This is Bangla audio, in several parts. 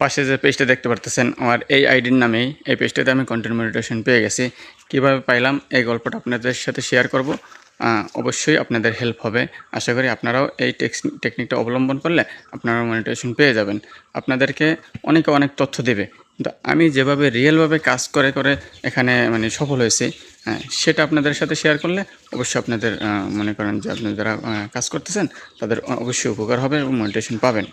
পাশে যে পেজটা দেখতে পারতেছেন আমার এই আইডির নামেই, এই পেজটাতে আমি কন্টেন্ট মনিটাইজেশন পেয়ে গেছি। কীভাবে পাইলাম এই গল্পটা আপনাদের সাথে শেয়ার করব। অবশ্যই আপনাদের হেল্প হবে। আশা করি আপনারাও এই টেকনিকটা অবলম্বন করলে আপনারা মনিটাইজেশন পেয়ে যাবেন। আপনাদেরকে অনেকে অনেক তথ্য দেবে, কিন্তু আমি যেভাবে রিয়েলভাবে কাজ করে করে এখানে মানে সফল হয়েছি, সেটা আপনাদের সাথে শেয়ার করলে অবশ্যই আপনাদের মনে করেন যে আপনি যারা কাজ করতেছেন তাদের অবশ্যই উপকার হবে এবং মনিটাইজেশন পাবেন।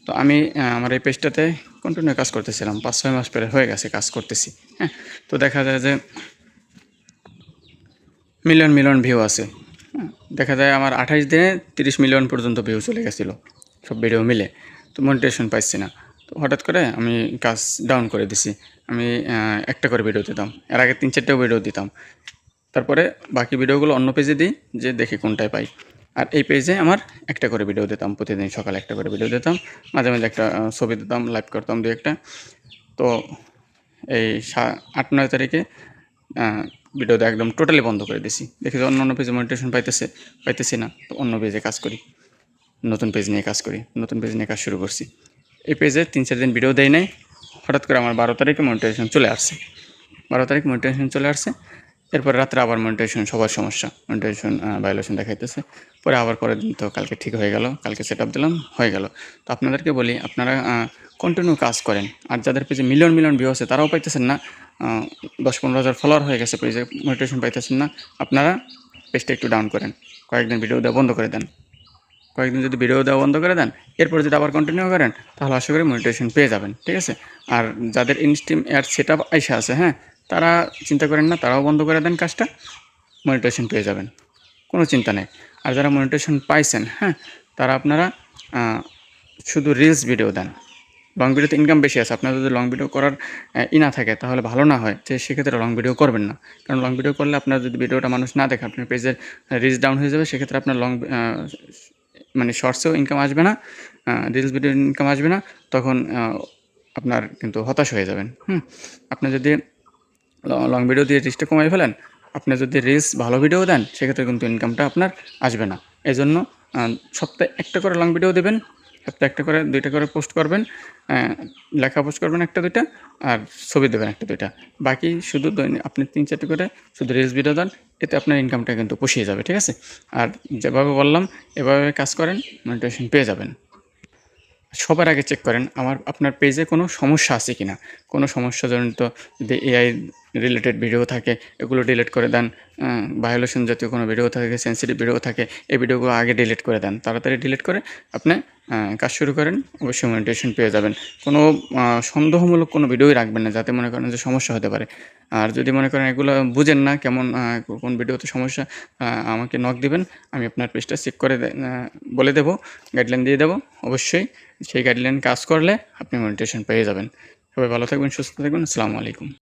তো আমি আমার এই পেজটাতে কন্টিনিউ কাজ করতেছিলাম, 5-6 মাস পরে হয়ে গেছে কাজ করতেছি। তো দেখা যায় যে মিলিয়ন মিলিয়ন ভিউ আছে। দেখা যায় আমার 28 দিনে 30 মিলিয়ন পর্যন্ত ভিউ চলে গেছিলো সব ভিডিও মিলে। তো মনিটাইজেশন পাইছি না। তো হঠাৎ করে আমি কাজ ডাউন করে দিছি। আমি একটা করে ভিডিও দিতাম, এর আগে 3-4টা ভিডিও দিতাম। তারপরে বাকি ভিডিওগুলো অন্য পেজে দিই, যে দেখি কোনটায় পাই। আর এই পেজে আমার একটা করে ভিডিও দিতাম, প্রতিদিন সকালে একটা করে ভিডিও দিতাম, মাঝে মাঝে একটা ছবি দিতাম, লাইভ করতাম 2-1টা। তো এই 8-9 তারিখে ভিডিও দেওয়া একদম টোটালি বন্ধ করে দিছি। দেখি যে অন্য পেজে মনিটাইজেশন পাইতেছি না, তো অন্য পেজে কাজ করি, নতুন পেজ নিয়ে কাজ করি, নতুন পেজ নিয়ে কাজ শুরু করছি। এই পেজে 3-4 দিন ভিডিও দেয় নাই, হঠাৎ করে আমার 12 তারিখে মনিটাইজেশন চলে আসছে। 12 তারিখ মনিটাইজেশন চলে আসছে। এরপর রাত্রে আবার মনিটাইজেশন সবার সমস্যা, মনিটাইজেশন ভায়োলেশন দেখাইতেছে। পরে আবার পরের দিন তো কালকে ঠিক হয়ে গেল, কালকে সেট আপ দিলাম, হয়ে গেল। তো আপনাদেরকে বলি, আপনারা কন্টিনিউ কাজ করেন। আর যাদের পেজে মিলিয়ন মিলিয়ন ভিউ আছে তারাও পাইতেছেন না, 10-15 হাজার ফলোয়ার হয়ে গেছে পেজে, মনিটাইজেশন পাইতেছেন না, আপনারা পেজটা একটু ডাউন করেন, কয়েকদিন ভিডিও দেওয়া বন্ধ করে দেন। কয়েকদিন যদি ভিডিও দেওয়া বন্ধ করে দেন, এরপর যদি আবার কন্টিনিউ করেন, তাহলে আশা করি মনিটাইজেশন পেয়ে যাবেন, ঠিক আছে? আর যাদের ইনস্ট্রিম অ্যাড সেট আপ আইসা আছে, তারা চিন্তা করেন না, তারাও বন্ধ করে দেন কাজটা, মনিটাইজেশন পেয়ে যাবেন, কোনো চিন্তা নেই। আর যারা মনিটাইজেশন পাইছেন, তারা আপনারা শুধু রিলস ভিডিও দেন। লং ভিডিওতে ইনকাম বেশি আছে। আপনার যদি লং ভিডিও করার না থাকে, তাহলে ভালো না হয় যে সেক্ষেত্রে লং ভিডিও করবেন না। কারণ লং ভিডিও করলে আপনার যদি ভিডিওটা মানুষ না দেখে, আপনার পেজের রিচ ডাউন হয়ে যাবে। সেক্ষেত্রে আপনার মানে শর্টসেও ইনকাম আসবে না, রিলস ভিডিও ইনকাম আসবে না। তখন আপনার কিন্তু হতাশ হয়ে যাবেন। আপনি যদি লং ভিডিও দিয়ে রিচটা কমাই ফেলেন, আপনি যদি রিলস ভালো ভিডিও দেন, সেক্ষেত্রে কিন্তু ইনকামটা আপনার আসবে না। এজন্য সপ্তাহে একটা করে লং ভিডিও দেবেন, সপ্তাহে একটা করে 2টা করে পোস্ট করবেন, লেখা পোস্ট করবেন 1-2টা, আর ছবি দেবেন 1-2টা। বাকি শুধু আপনি 3-4টা করে শুধু রিলস ভিডিও দেন, এতে আপনার ইনকামটা কিন্তু পুষিয়ে যাবে, ঠিক আছে? আর যেভাবে বললাম এভাবে কাজ করেন, মনিটাইজেশন পেয়ে যাবেন। সবার আগে চেক করেন আপনার পেজে কোনো সমস্যা আছে কি না। কোনো সমস্যাজনিত যদি এআই রিলেটেড ভিডিও থাকে, এগুলো ডিলিট করে দেন। ভায়োলেশন জাতীয় কোনো ভিডিও থাকে, সেনসিটিভ ভিডিও থাকে, এই ভিডিওগুলো আগে ডিলিট করে দেন। তাড়াতাড়ি ডিলিট করে আপনি কাজ শুরু করেন, অবশ্যই মনিটাইজেশন পেয়ে যাবেন। কোনো সন্দেহমূলক কোনো ভিডিওই রাখবেন না, যাতে মনে করেন যে সমস্যা হতে পারে। আর যদি মনে করেন এগুলো বুঝেন না কেমন কোন ভিডিওতে সমস্যা, আমাকে নক দিবেন, আমি আপনার পেজটা চেক করে বলে দেবো, গাইডলাইন দিয়ে দেবো। অবশ্যই সেই গাইডলাইন কাজ করলে আপনি মনিটাইজেশন পেয়ে যাবেন। সবাই ভালো থাকবেন, সুস্থ থাকবেন। আসসালামু আলাইকুম।